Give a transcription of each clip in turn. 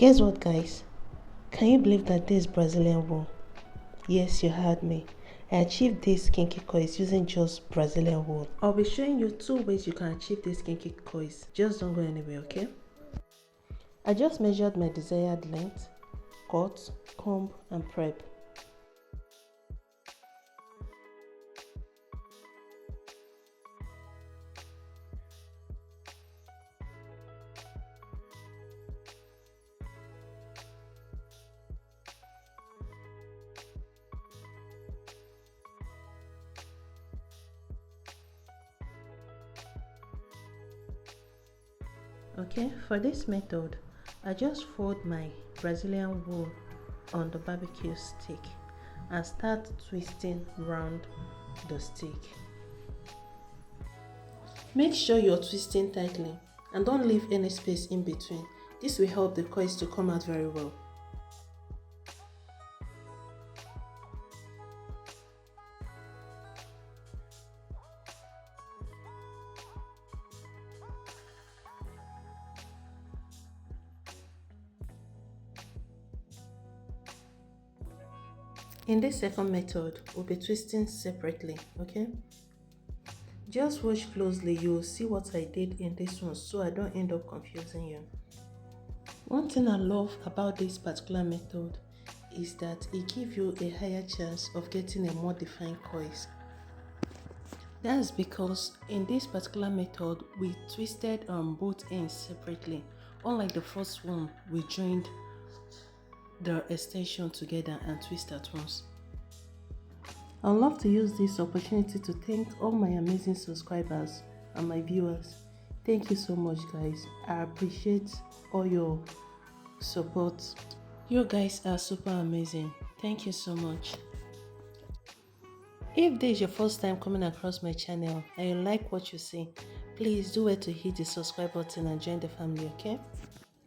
Guess what, guys? Can you believe that this Brazilian wool? Yes, you heard me. I achieved this kinky coils using just Brazilian wool. I'll be showing you 2 ways you can achieve this kinky coils. Just don't go anywhere, okay? I just measured my desired length, cut, comb, and prep. Okay, for this method, I just fold my Brazilian wool on the barbecue stick and start twisting round the stick. Make sure you're twisting tightly and don't leave any space in between. This will help the coils to come out very well. In this second method, we'll be twisting separately, okay? Just watch closely, you'll see what I did in this one so I don't end up confusing you. One thing I love about this particular method is that it gives you a higher chance of getting a more defined coils. That's because in this particular method, we twisted both ends separately. Unlike the first one, we joined the extension together and twist at once. I'd love to use this opportunity to thank all my amazing subscribers and my viewers. Thank you so much, guys. I appreciate all your support. You guys are super amazing. Thank you so much. If this is your first time coming across my channel and you like what you see, please do it to hit the subscribe button and join the family, okay?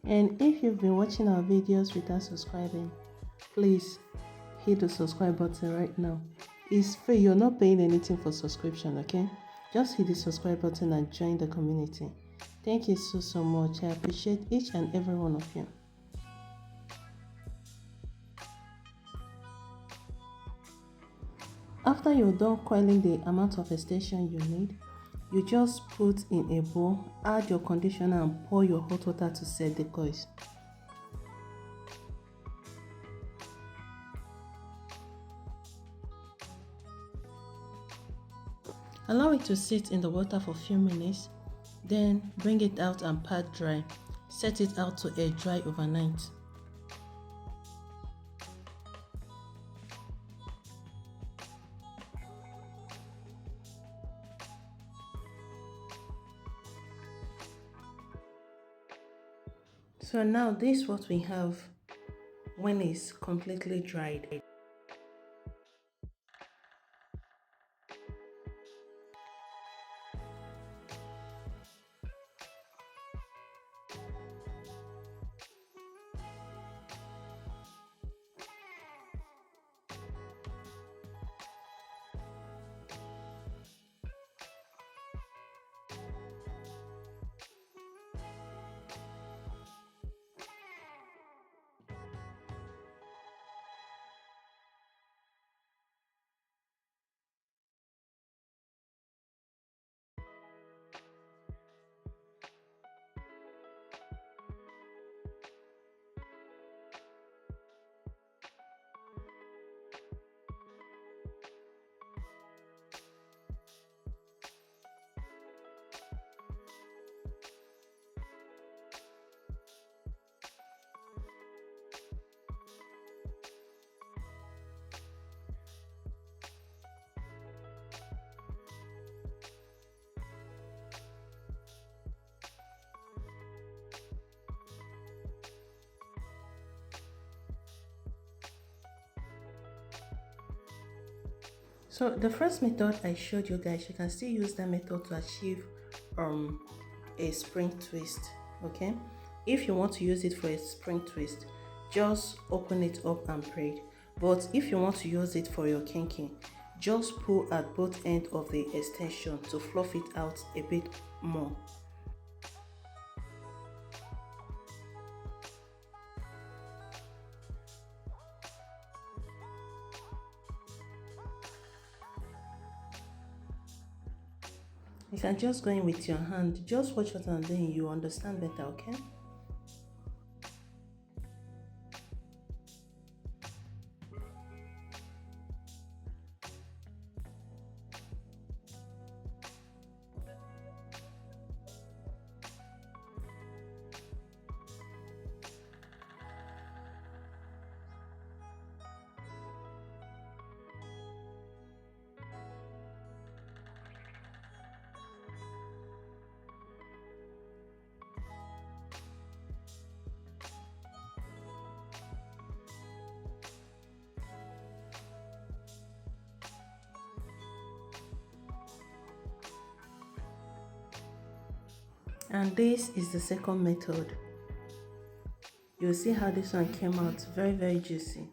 And if you've been watching our videos without subscribing, please hit the subscribe button right now. It's free, you're not paying anything for subscription, okay? Just hit the subscribe button and join the community. Thank you so much. I appreciate each and every one of you. After you're done coiling the amount of extension you need, you just put in a bowl, add your conditioner and pour your hot water to set the coils. Allow it to sit in the water for a few minutes, then bring it out and pat dry. Set it out to air dry overnight. So now this is what we have when it's completely dried. So the first method I showed you guys, you can still use that method to achieve a spring twist, okay? If you want to use it for a spring twist, just open it up and braid. But if you want to use it for your kinky, just pull at both ends of the extension to fluff it out a bit more. You can just go in with your hand. Just watch what I'm doing, you understand better, okay? And this is the second method. You'll see how this one came out very juicy.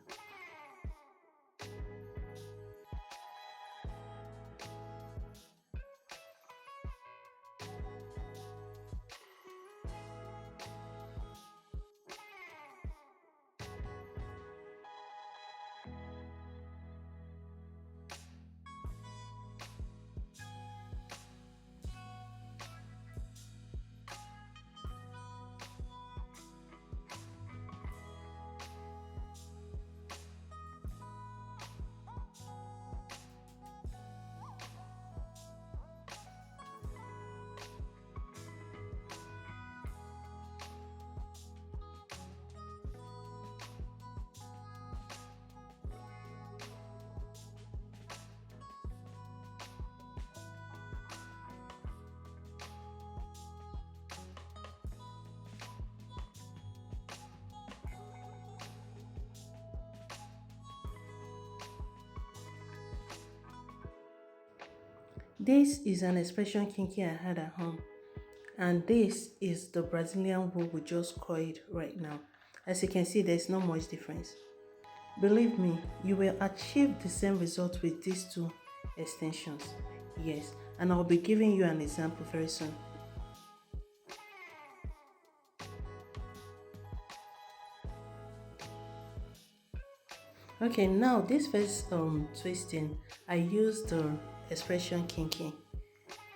This is an expression kinky I had at home. And this is the Brazilian wool we just coiled right now. As you can see, there's not much difference. Believe me, you will achieve the same result with these two extensions. Yes, and I'll be giving you an example very soon. Okay, now this first twisting, I used the expression kinky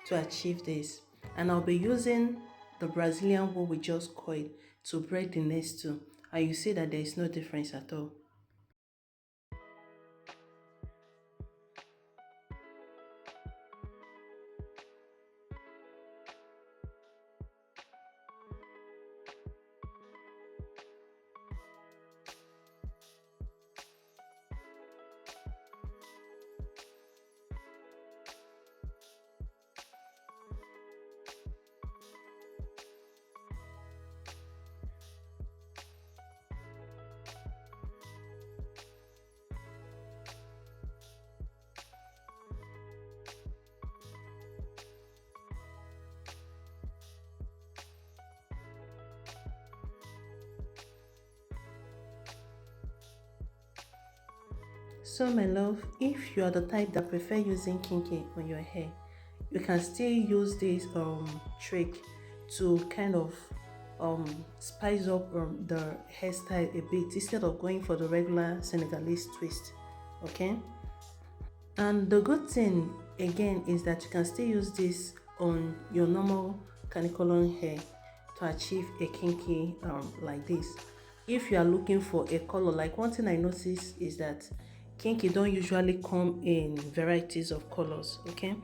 to achieve this, and I'll be using the Brazilian wool we just coiled to braid the next two, and you see that there is no difference at all. So my love, if you are the type that prefer using kinky on your hair, you can still use this trick to kind of spice up the hairstyle a bit instead of going for the regular Senegalese twist. Okay, and the good thing again is that you can still use this on your normal canicolon hair to achieve a kinky like this. If you are looking for a color, like one thing I noticed is that kinky don't usually come in varieties of colors. Okay,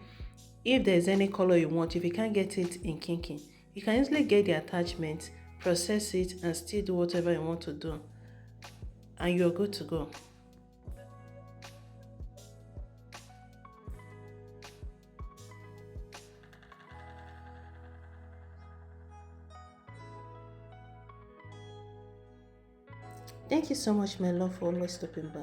if there's any color you want, if you can't get it in kinky, you can easily get the attachment, process it, and still do whatever you want to do, and you're good to go. Thank you so much, my love, for always stopping by.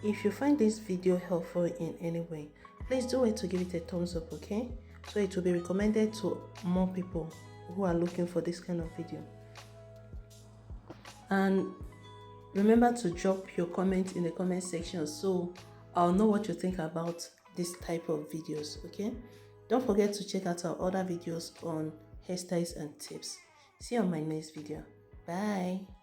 If you find this video helpful in any way, please do wait to give it a thumbs up, okay? So it will be recommended to more people who are looking for this kind of video. And remember to drop your comment in the comment section so I'll know what you think about this type of videos, okay? Don't forget to check out our other videos on hairstyles and tips. See you on my next video. Bye.